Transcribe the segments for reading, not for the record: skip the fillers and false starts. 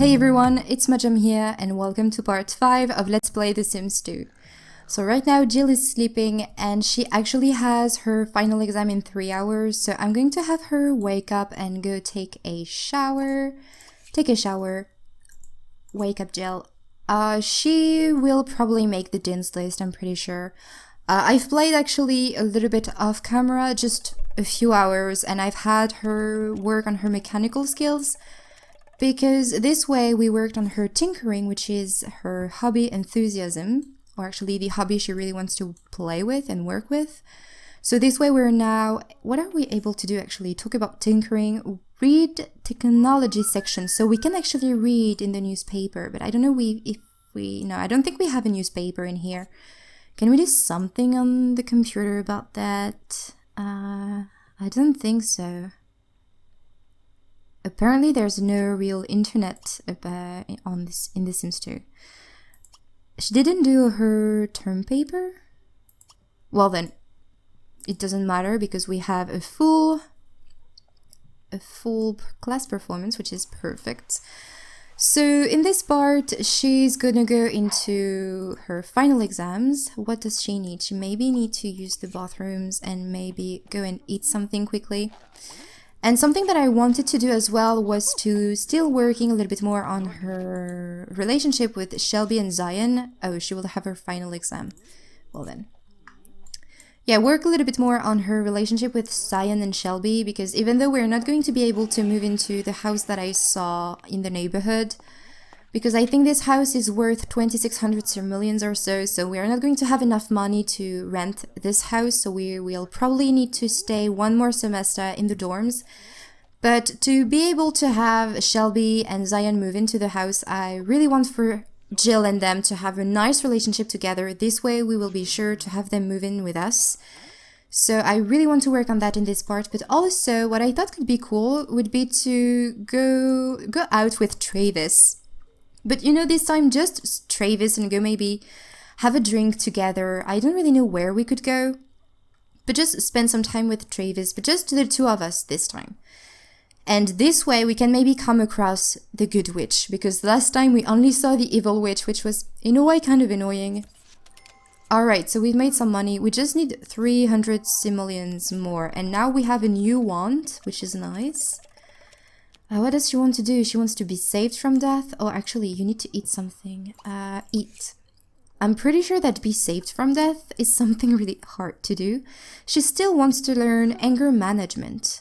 Hey everyone, it's Majam here and welcome to part 5 of Let's Play The Sims 2. So right now Jill is sleeping and she actually has her final exam in 3 hours, so I'm going to have her wake up and go take a shower. Wake up, Jill. She will probably make the Dean's list, I'm pretty sure. I've played actually a little bit off camera, just a few hours, and I've had her work on her mechanical skills. Because this way we worked on her tinkering, which is her hobby enthusiasm, or actually the hobby she really wants to play with and work with. So this way we're now, what are we able to do actually? Talk about tinkering, read technology section. So we can actually read in the newspaper, but I don't know no, I don't think we have a newspaper in here. Can we do something on the computer about that? I don't think so. Apparently there's no real internet in The Sims 2. She didn't do her term paper? Well then, it doesn't matter because we have a full class performance, which is perfect. So in this part, she's gonna go into her final exams. What does she need? She maybe need to use the bathrooms and maybe go and eat something quickly. And something that I wanted to do as well was to still working a little bit more on her relationship with Shelby and Zion. Oh, she will have her final exam. Well then. Yeah, work a little bit more on her relationship with Zion and Shelby, because even though we're not going to be able to move into the house that I saw in the neighborhood, because I think this house is worth 2,600 simoleons or so, so we are not going to have enough money to rent this house, so we will probably need to stay one more semester in the dorms. But to be able to have Shelby and Zion move into the house, I really want for Jill and them to have a nice relationship together. This way we will be sure to have them move in with us. So I really want to work on that in this part, but also what I thought could be cool would be to go out with Travis. But you know, this time just Travis and go maybe have a drink together. I don't really know where we could go, but just spend some time with Travis, but just the two of us this time. And this way we can maybe come across the good witch, because last time we only saw the evil witch, which was in a way kind of annoying. Alright, so we've made some money. We just need 300 simoleons more, and now we have a new wand, which is nice. What does she want to do? She wants to be saved from death? Oh, actually, you need to eat something. Eat. I'm pretty sure that be saved from death is something really hard to do. She still wants to learn anger management.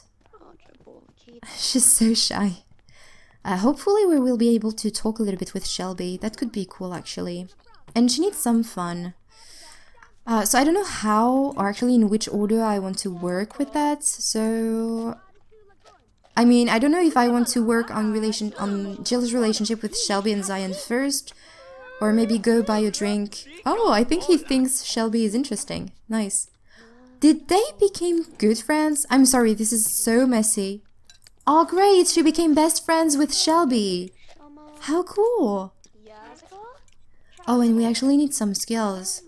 She's so shy. Hopefully we will be able to talk a little bit with Shelby. That could be cool, actually. And she needs some fun. So I don't know how, or actually in which order I want to work with that. So I mean, I don't know if I want to work on Jill's relationship with Shelby and Zion first, or maybe go buy a drink. Oh, I think he thinks Shelby is interesting. Nice. Did they become good friends? I'm sorry, this is so messy. Oh, great, she became best friends with Shelby. How cool. Oh, and we actually need some skills.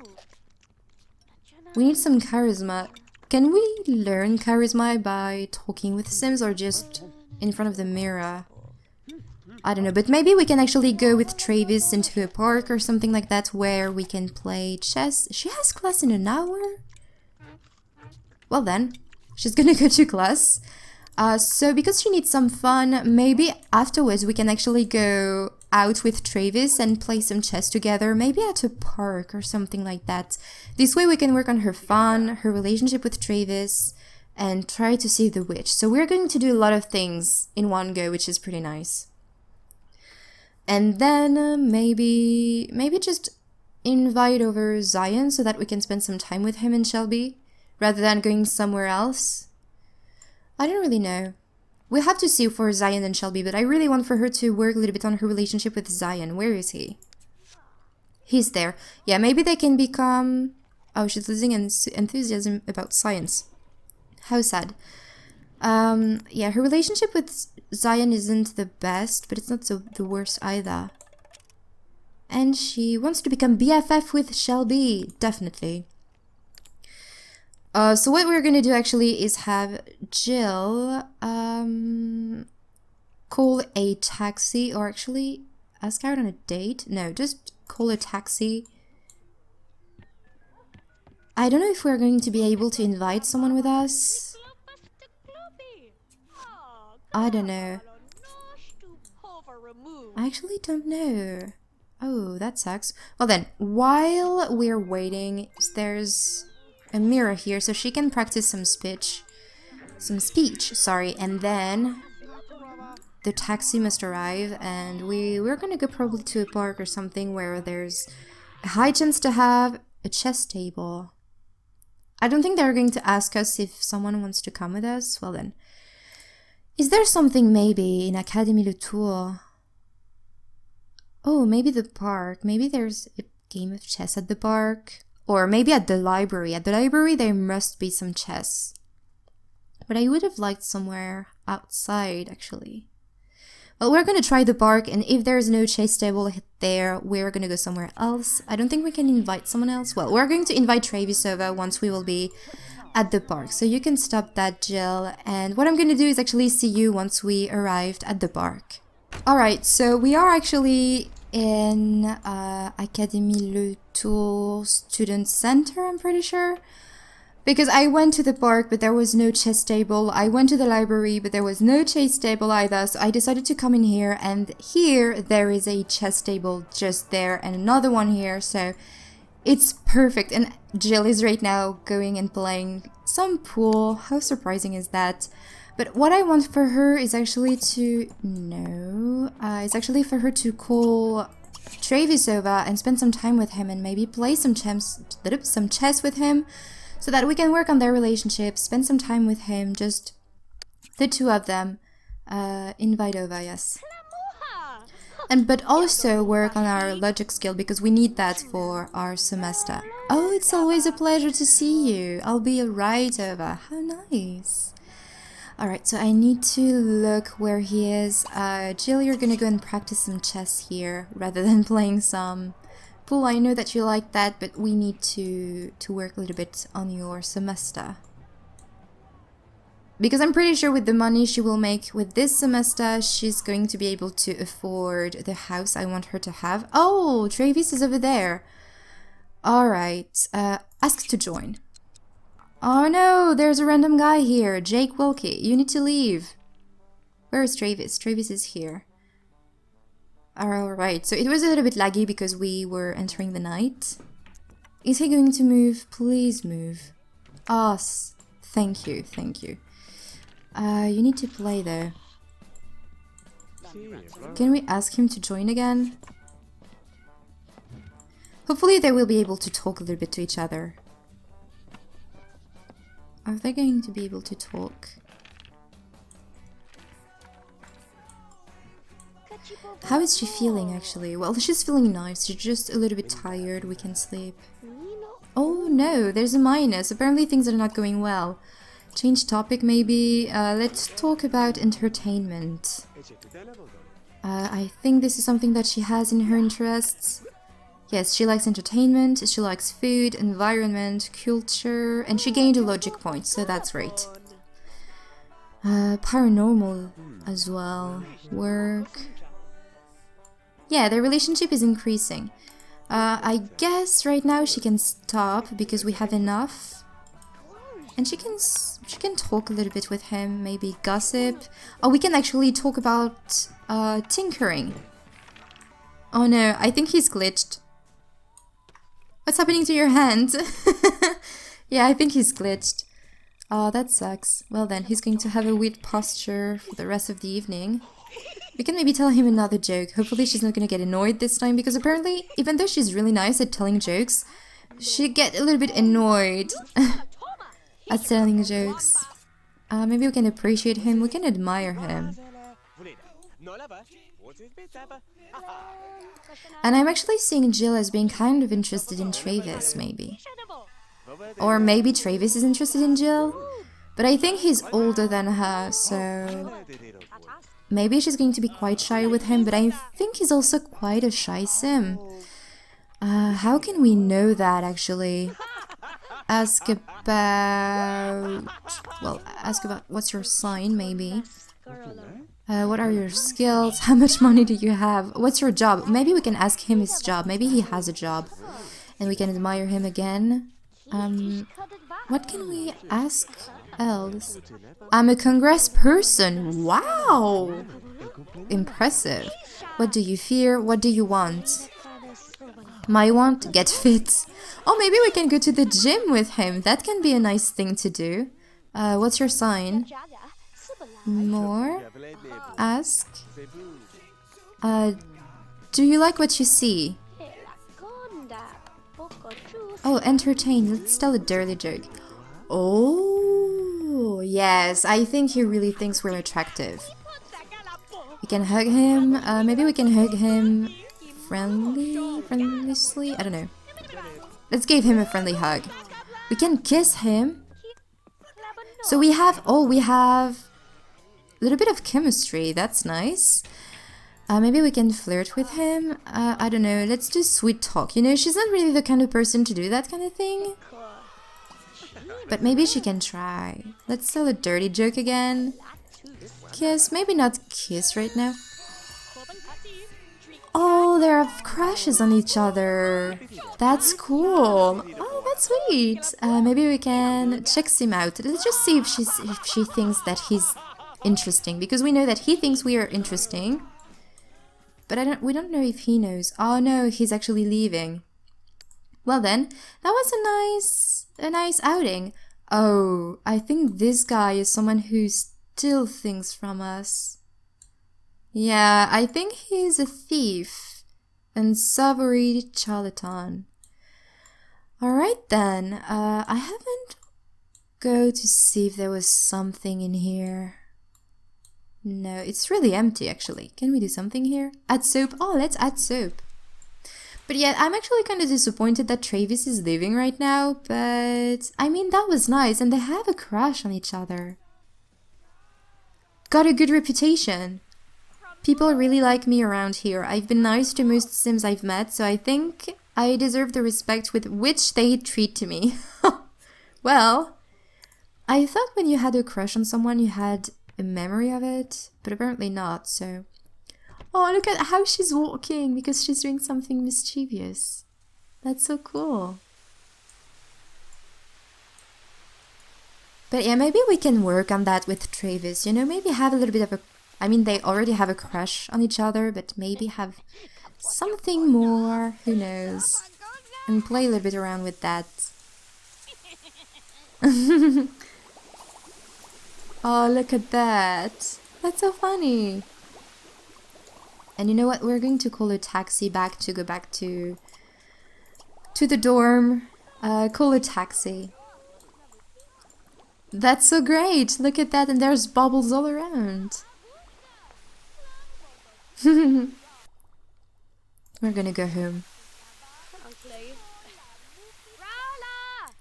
We need some charisma. Can we learn charisma by talking with Sims or just in front of the mirror? I don't know, but maybe we can actually go with Travis into a park or something like that where we can play chess. She has class in an hour? Well then, she's gonna go to class. So because she needs some fun, maybe afterwards we can actually go out with Travis and play some chess together, maybe at a park or something like that. This way we can work on her fun, her relationship with Travis, and try to see the witch. So we're going to do a lot of things in one go, which is pretty nice. And then maybe just invite over Zion so that we can spend some time with him and Shelby, rather than going somewhere else. I don't really know. We'll have to see for Zion and Shelby, but I really want for her to work a little bit on her relationship with Zion. Where is he? He's there. Yeah, maybe they can become... Oh, she's losing enthusiasm about science. How sad. Yeah, her relationship with Zion isn't the best, but it's not the worst either. And she wants to become BFF with Shelby. Definitely. So what we're gonna do actually is have Jill call a taxi, or actually ask out on a date? No, just call a taxi. I don't know if we're going to be able to invite someone with us. I don't know. I actually don't know. Oh, that sucks. Well then, while we're waiting, there's a mirror here so she can practice some speech, sorry, and then the taxi must arrive and we're gonna go probably to a park or something where there's a high chance to have a chess table. I don't think they're going to ask us if someone wants to come with us. Well then, is there something maybe in Académie Le Tour? Oh, maybe the park. Maybe there's a game of chess at the park. Or maybe at the library. At the library there must be some chess. But I would have liked somewhere outside, actually. Well, we're gonna try the park, and if there's no chess table there, we're gonna go somewhere else. I don't think we can invite someone else. Well, we're going to invite Travis over once we will be at the park. So you can stop that, Jill. And what I'm gonna do is actually see you once we arrived at the park. Alright, so we are actually in Académie Le Tour Student Center, I'm pretty sure. Because I went to the park, but there was no chess table. I went to the library, but there was no chess table either. So I decided to come in here, and here there is a chess table just there, and another one here. So it's perfect. And Jill is right now going and playing some pool. How surprising is that? But what I want for her is actually to... No. It's actually for her to call Travis over and spend some time with him and maybe play some chess with him so that we can work on their relationship, spend some time with him, just the two of them. Invite over, yes. But also work on our logic skill because we need that for our semester. Oh, it's always a pleasure to see you. I'll be right over. How nice. Alright, so I need to look where he is. Jill, you're gonna go and practice some chess here rather than playing some pool. I know that you like that, but we need to work a little bit on your semester. Because I'm pretty sure with the money she will make with this semester, she's going to be able to afford the house I want her to have. Oh, Travis is over there. Alright, ask to join. Oh no, there's a random guy here. Jake Wilkie, you need to leave. Where is Travis? Travis is here. Alright, so it was a little bit laggy because we were entering the night. Is he going to move? Please move. Ah, thank you, thank you. You need to play though. Can we ask him to join again? Hopefully they will be able to talk a little bit to each other. Are they going to be able to talk? How is she feeling actually? Well, she's feeling nice. She's just a little bit tired. We can sleep. Oh no, there's a minus. Apparently things are not going well. Change topic maybe. Let's talk about entertainment. I think this is something that she has in her interests. Yes, she likes entertainment, she likes food, environment, culture, and she gained a logic point, so that's great. Paranormal as well. Work. Yeah, their relationship is increasing. I guess right now she can stop because we have enough. And she can talk a little bit with him, maybe gossip. Oh, we can actually talk about tinkering. Oh no, I think he's glitched. What's happening to your hand? Yeah, I think he's glitched. Oh, that sucks. Well then, he's going to have a weird posture for the rest of the evening. We can maybe tell him another joke. Hopefully she's not gonna get annoyed this time, because apparently, even though she's really nice at telling jokes, she get a little bit annoyed at telling jokes. Maybe we can appreciate him, we can admire him. And I'm actually seeing Jill as being kind of interested in Travis, maybe. Or maybe Travis is interested in Jill. But I think he's older than her, so... maybe she's going to be quite shy with him, but I think he's also quite a shy sim. How can we know that, actually? Ask about... well, ask about what's your sign, maybe. What are your skills? How much money do you have? What's your job? Maybe we can ask him his job. Maybe he has a job. And we can admire him again. What can we ask else? I'm a congress person. Wow! Impressive. What do you fear? What do you want? My want? Get fit. Oh, maybe we can go to the gym with him. That can be a nice thing to do. What's your sign? More? Ask? Do you like what you see? Oh, entertain. Let's tell a dirty joke. Oh, yes. I think he really thinks we're attractive. We can hug him. Maybe we can hug him friendlessly? I don't know. Let's give him a friendly hug. We can kiss him. So we have a little bit of chemistry. That's nice. Maybe we can flirt with him. I don't know. Let's do sweet talk. You know, she's not really the kind of person to do that kind of thing. But maybe she can try. Let's tell a dirty joke again. Kiss. Maybe not kiss right now. Oh, they have crushes on each other. That's cool. Oh, that's sweet. Maybe we can check him out. Let's just see if she thinks that he's interesting. Because we know that he thinks we are interesting. But we don't know if he knows. Oh no, he's actually leaving. Well then, that was a nice outing. Oh, I think this guy is someone who steals things from us. Yeah, I think he's a thief. And savory charlatan. Alright then, I haven't go to see if there was something in here. No, it's really empty actually. Can we do something here? Add soap? Oh, let's add soap. But yeah, I'm actually kind of disappointed that Travis is leaving right now, but I mean, that was nice and they have a crush on each other. Got a good reputation. People really like me around here. I've been nice to most Sims I've met, so I think I deserve the respect with which they treat to me. Well, I thought when you had a crush on someone you had a memory of it, but apparently not, so... Oh, look at how she's walking, because she's doing something mischievous. That's so cool. But yeah, maybe we can work on that with Travis, you know, maybe have a little bit of a... I mean, they already have a crush on each other, but maybe have something more, who knows. And play a little bit around with that. Oh, look at that. That's so funny. And you know what? We're going to call a taxi back to go back to the dorm. Call a taxi. That's so great. Look at that. And there's bubbles all around. We're gonna go home.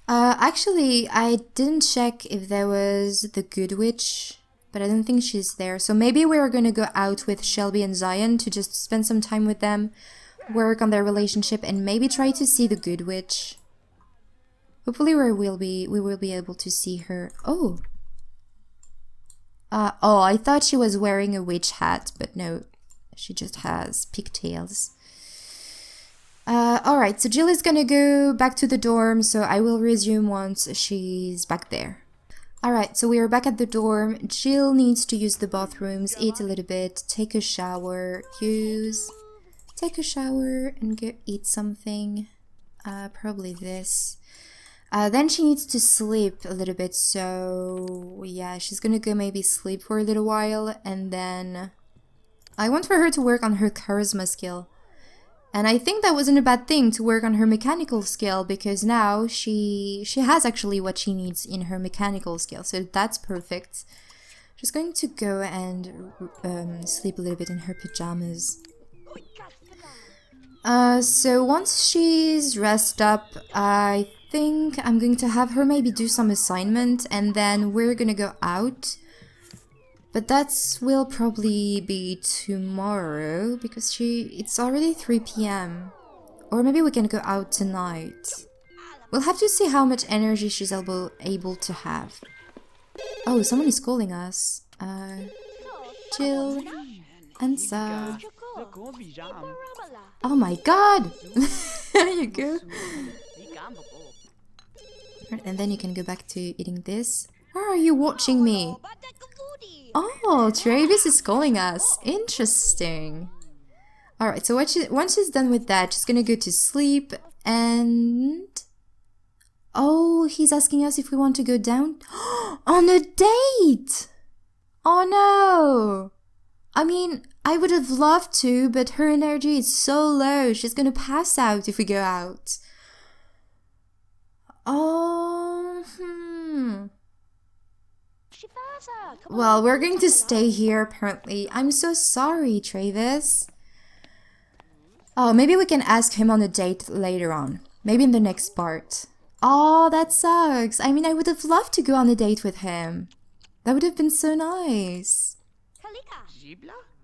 Actually, I didn't check if there was the good witch, but I don't think she's there. So maybe we're gonna go out with Shelby and Zion to just spend some time with them, work on their relationship, and maybe try to see the good witch. Hopefully we will be able to see her. Oh. Oh, I thought she was wearing a witch hat, but no, she just has pigtails. Alright, so Jill is gonna go back to the dorm, so I will resume once she's back there. Alright, so we are back at the dorm. Jill needs to use the bathrooms, eat a little bit, take a shower, take a shower and go eat something. Probably this. Then she needs to sleep a little bit, so yeah, she's gonna go maybe sleep for a little while, and then I want for her to work on her charisma skill. And I think that wasn't a bad thing to work on her mechanical skill, because now she has actually what she needs in her mechanical skill, so that's perfect. She's going to go and sleep a little bit in her pajamas. So once she's dressed up, I think I'm going to have her maybe do some assignment, and then we're gonna go out. But that will probably be tomorrow, because it's already 3 p.m. Or maybe we can go out tonight. We'll have to see how much energy she's able to have. Oh, someone is calling us. Jill and Sa. Oh my god! There you go. And then you can go back to eating this. Why are you watching me? Oh, Travis is calling us. Interesting. Alright, so once she's done with that, she's gonna go to sleep and... Oh, he's asking us if we want to go down on a date! Oh no! I mean, I would have loved to, but her energy is so low. She's gonna pass out if we go out. Oh, Well, we're going to stay here apparently. I'm so sorry, Travis. Oh, maybe we can ask him on a date later on. Maybe in the next part. Oh, that sucks. I mean, I would have loved to go on a date with him. That would have been so nice.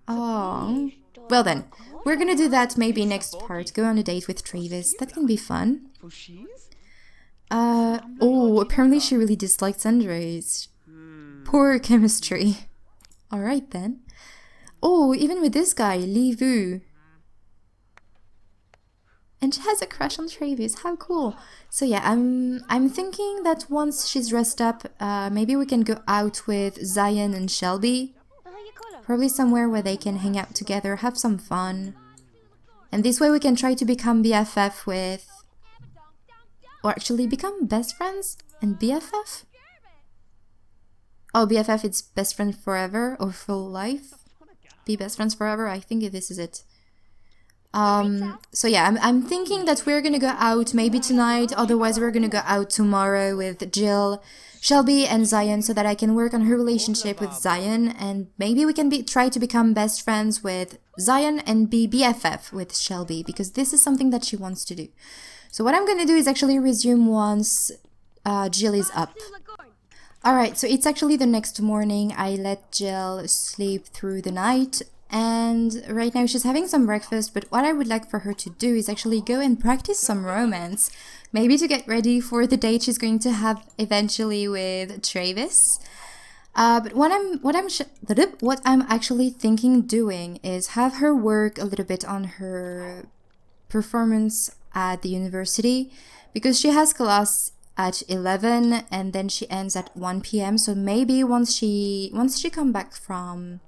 Oh. Well then, we're gonna do that maybe next part. Go on a date with Travis. That can be fun. Oh, apparently she really dislikes Andres. Poor chemistry. Alright then. Oh, even with this guy, Li Vu. And she has a crush on Travis. How cool. So yeah, I'm thinking that once she's dressed up, maybe we can go out with Zion and Shelby. Probably somewhere where they can hang out together, have some fun. And this way we can try to become BFF with... Or actually become best friends and BFF? Oh, BFF it's best friend forever or full life? Be best friends forever? I think this is it. So yeah, I'm thinking that we're gonna go out maybe tonight, otherwise we're gonna go out tomorrow with Jill, Shelby and Zion so that I can work on her relationship with Zion and maybe we can try to become best friends with Zion and be BFF with Shelby because this is something that she wants to do. So what I'm gonna do is actually resume once Jill is up. Alright, so it's actually the next morning. I let Jill sleep through the night and right now she's having some breakfast, but what I would like for her to do is actually go and practice some romance, maybe to get ready for the date she's going to have eventually with Travis. But what I'm actually thinking doing is have her work a little bit on her performance at the university because she has class at 11 and then she ends at 1 p.m. So maybe once she come back from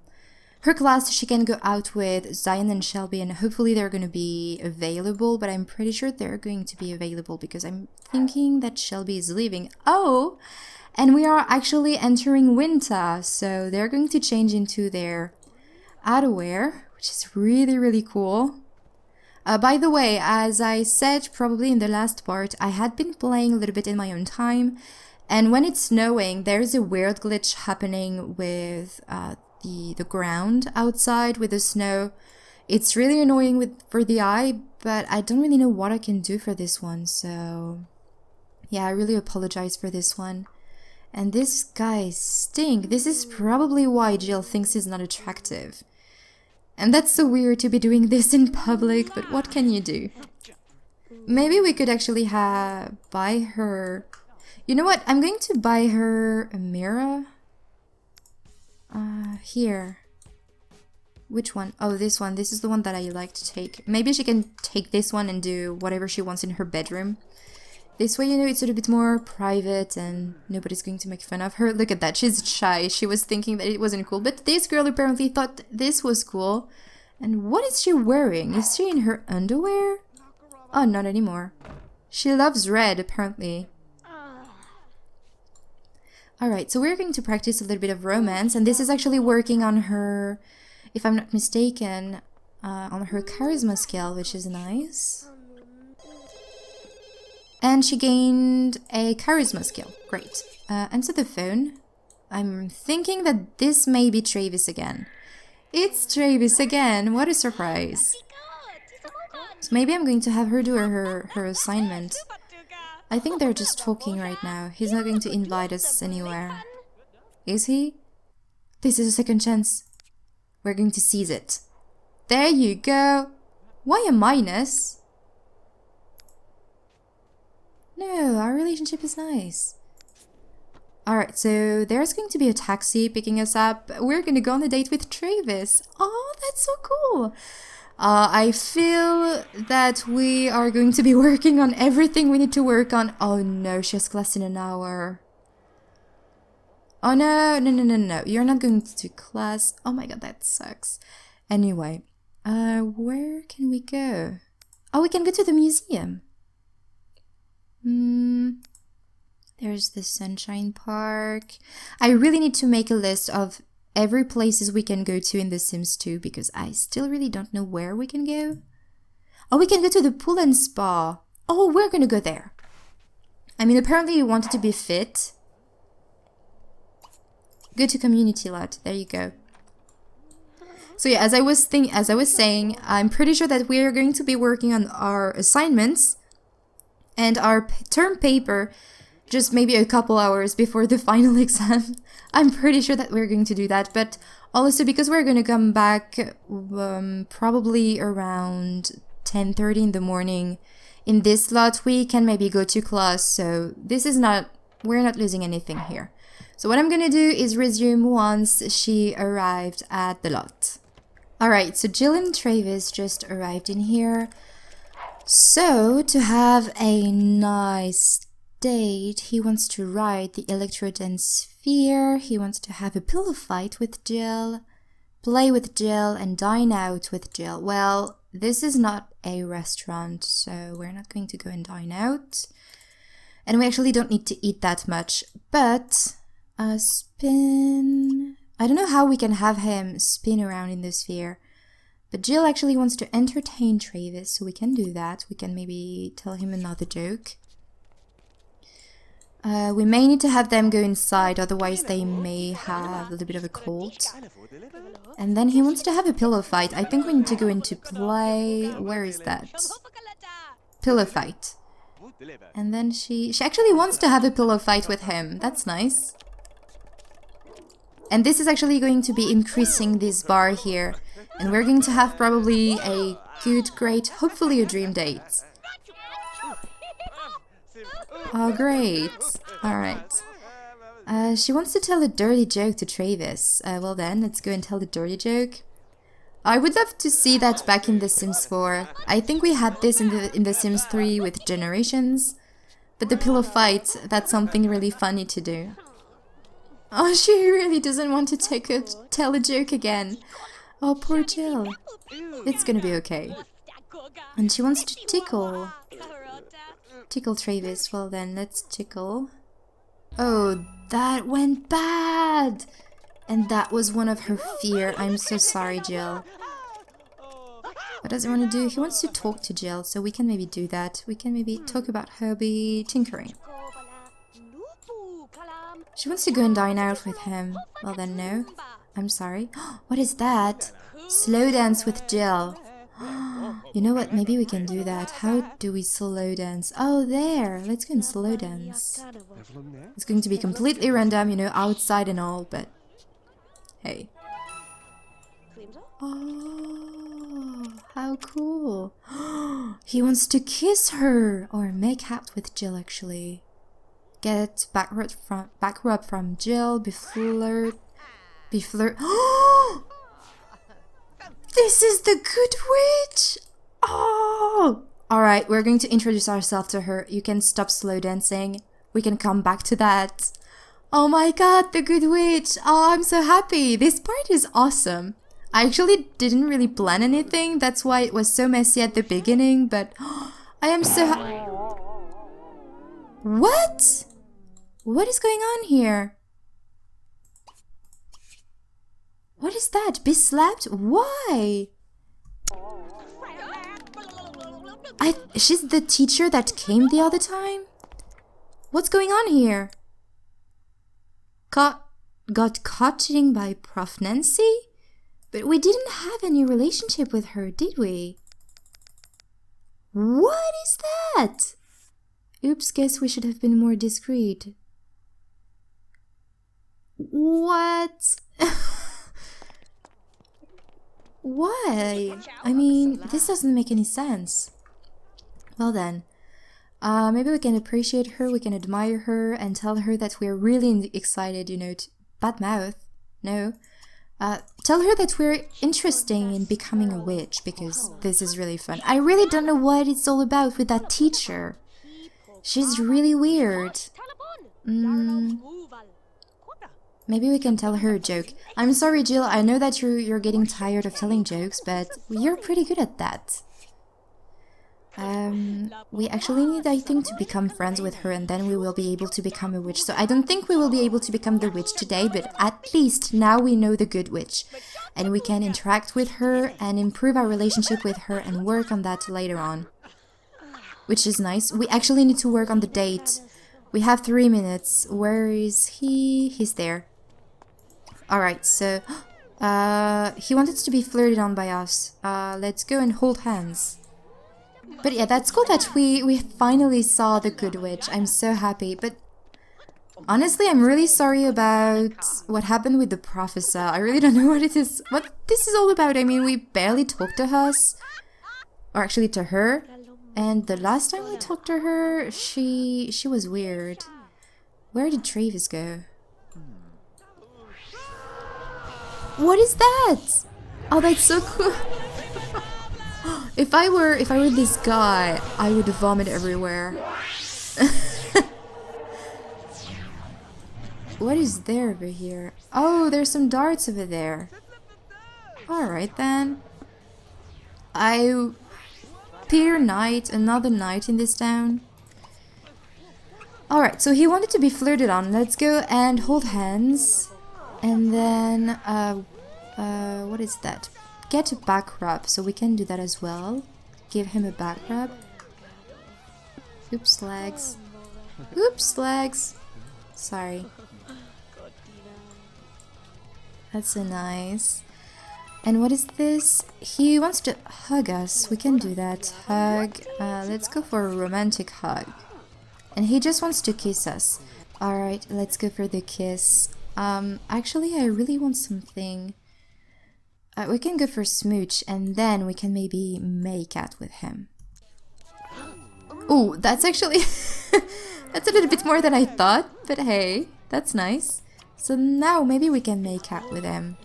her class, she can go out with Zion and Shelby and hopefully they're going to be available, but I'm pretty sure they're going to be available because I'm thinking that Shelby is leaving. Oh, and we are actually entering winter, so they're going to change into their outerwear, which is really, really cool. By the way, as I said probably in the last part, I had been playing a little bit in my own time, and when it's snowing, there's a weird glitch happening with the ground outside with the snow. It's really annoying for the eye, but I don't really know what I can do for this one, so yeah, I really apologize for this one. And this guy stink. This is probably why Jill thinks he's not attractive. And that's so weird to be doing this in public, but what can you do? Maybe we could actually buy her... You know what? I'm going to buy her a mirror. Here. Which one? Oh, this one. This is the one that I like to take. Maybe she can take this one and do whatever she wants in her bedroom. This way, you know, it's a little bit more private and nobody's going to make fun of her. Look at that. She's shy. She was thinking that it wasn't cool. But this girl apparently thought this was cool. And what is she wearing? Is she in her underwear? Oh, not anymore. She loves red, apparently. Alright, so we're going to practice a little bit of romance. And this is actually working on her, if I'm not mistaken, on her charisma skill, which is nice. And she gained a charisma skill. Great. Answer the phone. I'm thinking that this may be Travis again. It's Travis again. What a surprise. So maybe I'm going to have her do her assignment. I think they're just talking right now. He's not going to invite us anywhere. Is he? This is a second chance. We're going to seize it. There you go. Why a minus? No, our relationship is nice. Alright, so there's going to be a taxi picking us up. We're gonna go on a date with Travis. Oh, that's so cool. I feel that we are going to be working on everything we need to work on. Oh no, she has class in an hour. Oh no, no. You're not going to class. Oh my god, that sucks. Anyway, where can we go? Oh, we can go to the museum. There's the Sunshine Park. I really need to make a list of every places we can go to in The Sims 2 because I still really don't know where we can go. Oh, we can go to the pool and spa. Oh, we're gonna go there. I mean, apparently you wanted to be fit. Go to community lot. There you go. So yeah, as I was saying, I'm pretty sure that we are going to be working on our assignments and our term paper just maybe a couple hours before the final exam. I'm pretty sure that we're going to do that, but also because we're going to come back probably around 10:30 in the morning. In this slot, we can maybe go to class, so we're not losing anything here. So what I'm going to do is resume once she arrived at the lot. Alright, so Jill and Travis just arrived in here. So, to have a nice date, he wants to ride the Electrodance Sphere, he wants to have a pillow fight with Jill, play with Jill, and dine out with Jill. Well, this is not a restaurant, so we're not going to go and dine out. And we actually don't need to eat that much, but a spin... I don't know how we can have him spin around in the sphere. But Jill actually wants to entertain Travis, so we can do that. We can maybe tell him another joke. We may need to have them go inside, otherwise they may have a little bit of a cold. And then he wants to have a pillow fight. I think we need to go into play. Where is that? Pillow fight. And then she actually wants to have a pillow fight with him. That's nice. And this is actually going to be increasing this bar here. And we're going to have probably a good, great, hopefully a dream date. Oh, great. Alright. She wants to tell a dirty joke to Travis. Well then, let's go and tell the dirty joke. I would love to see that back in The Sims 4. I think we had this in the Sims 3 with Generations. But the pillow fight, that's something really funny to do. Oh, she really doesn't want to tell a joke again. Oh, poor Jill. It's gonna be okay. And she wants to tickle Travis. Well then, let's tickle. Oh, that went bad! And that was one of her fear. I'm so sorry, Jill. What does he want to do? He wants to talk to Jill, so we can maybe do that. We can maybe talk about hobby tinkering. She wants to go and dine out with him. Well then, no. I'm sorry. What is that? Slow dance with Jill. You know what? Maybe we can do that. How do we slow dance? Oh, there. Let's go and slow dance. It's going to be completely random, you know, outside and all, but hey. Oh, how cool. He wants to kiss her or make out with Jill, actually. Get back rub from Jill, be flirt. This is the good witch! Oh! Alright, we're going to introduce ourselves to her. You can stop slow dancing. We can come back to that. Oh my god, the good witch! Oh, I'm so happy. This part is awesome. I actually didn't really plan anything. That's why it was so messy at the beginning, but I am so What? What is going on here? What is that? Be slapped? Why? She's the teacher that came the other time? What's going on here? Got caught cheating by Prof. Nancy? But we didn't have any relationship with her, did we? What is that? Oops, guess we should have been more discreet. What? Why? I mean, this doesn't make any sense. Well then, Maybe we can appreciate her, we can admire her, and tell her that we're really excited, you know, to... Bad mouth? No. Tell her that we're interested in becoming a witch, because this is really fun. I really don't know what it's all about with that teacher. She's really weird. Maybe we can tell her a joke. I'm sorry, Jill, I know that you're getting tired of telling jokes, but you're pretty good at that. We actually need, I think, to become friends with her, and then we will be able to become a witch. So I don't think we will be able to become the witch today, but at least now we know the good witch. And we can interact with her and improve our relationship with her and work on that later on. Which is nice. We actually need to work on the date. We have 3 minutes. Where is he? He's there. Alright, so... he wanted to be flirted on by us. Let's go and hold hands. But yeah, that's cool that we finally saw the good witch. I'm so happy. But honestly, I'm really sorry about what happened with the professor. I really don't know what this is all about. I mean, we barely talked to us. Or actually to her. And the last time we talked to her, she was weird. Where did Travis go? What is that? Oh, that's so cool. If I were this guy, I would vomit everywhere. What is there over here? Oh, there's some darts over there. Alright then. Peter Knight, another knight in this town. Alright, so he wanted to be flirted on. Let's go and hold hands. And then, what is that? Get a back rub, so we can do that as well. Give him a back rub. Oops, legs. Oops, legs. Sorry. That's so nice. And what is this? He wants to hug us. We can do that. Hug. Let's go for a romantic hug. And he just wants to kiss us. Alright, let's go for the kiss. Actually, I really want something. We can go for smooch, and then we can maybe make out with him. Oh, that's actually... that's a little bit more than I thought, but hey, that's nice. So now maybe we can make out with him.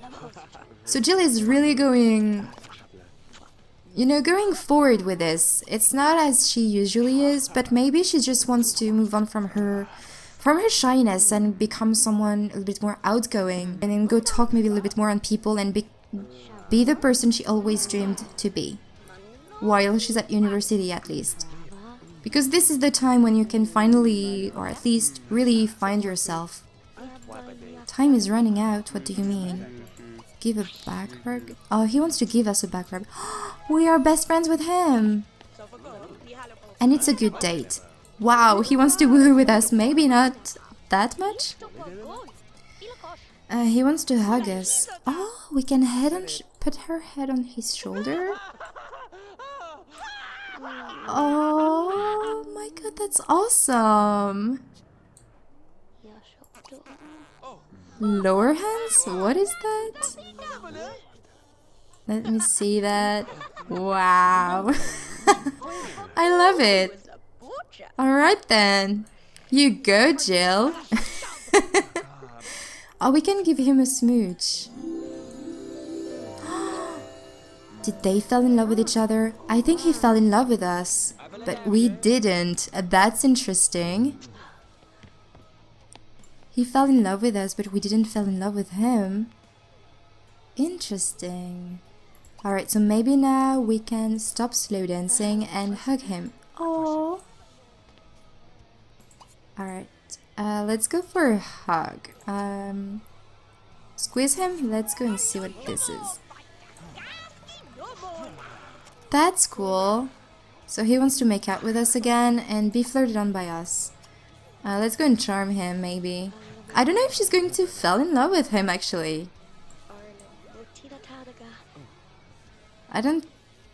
So Jill is really going... You know, going forward with this. It's not as she usually is, but maybe she just wants to move on from her shyness and become someone a little bit more outgoing. And then go talk maybe a little bit more on people and be the person she always dreamed to be. While she's at university, at least. Because this is the time when you can finally, or at least really find yourself. Time is running out, what do you mean? Give a back rub? Oh, he wants to give us a back rub. We are best friends with him! And it's a good date. Wow, he wants to woohoo with us, maybe not that much? He wants to hug us. Oh, we can put her head on his shoulder? Oh my god, that's awesome! Lower hands? What is that? Let me see that. Wow. I love it. Alright then. You go, Jill. Oh, we can give him a smooch. Did they fall in love with each other? I think he fell in love with us. But we didn't. That's interesting. He fell in love with us, but we didn't fall in love with him. Interesting. Alright, so maybe now we can stop slow dancing and hug him. Oh. Alright, let's go for a hug. Squeeze him? Let's go and see what this is. That's cool. So he wants to make out with us again and be flirted on by us. Let's go and charm him, maybe. I don't know if she's going to fall in love with him, actually. I don't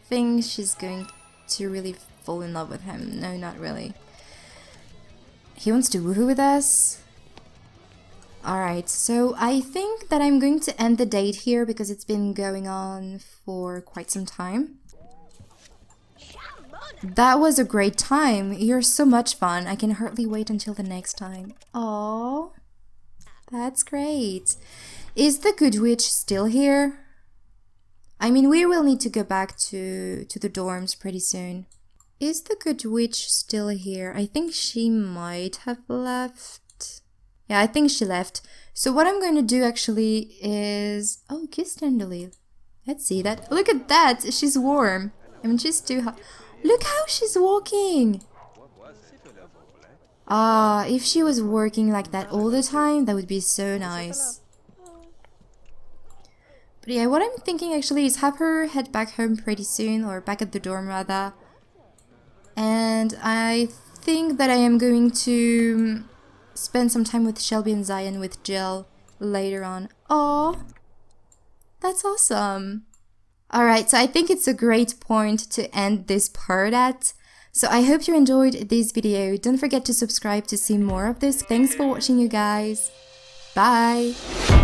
think she's going to really fall in love with him. No, not really. He wants to woohoo with us. Alright, so I think that I'm going to end the date here because it's been going on for quite some time. That was a great time. You're so much fun. I can hardly wait until the next time. Oh, that's great. Is the good witch still here? I mean, we will need to go back to the dorms pretty soon. Is the good witch still here? I think she might have left. Yeah, I think she left. So what I'm going to do actually is... Oh, kiss tenderly. Let's see that. Look at that. She's warm. I mean, she's too hot. Look how she's walking. Ah, if she was working like that all the time, that would be so nice. But yeah, what I'm thinking actually is have her head back home pretty soon, or back at the dorm rather. And I think that I am going to spend some time with Shelby and Zion with Jill later on. Oh, that's awesome. Alright, so I think it's a great point to end this part at. So I hope you enjoyed this video. Don't forget to subscribe to see more of this. Thanks for watching, you guys. Bye!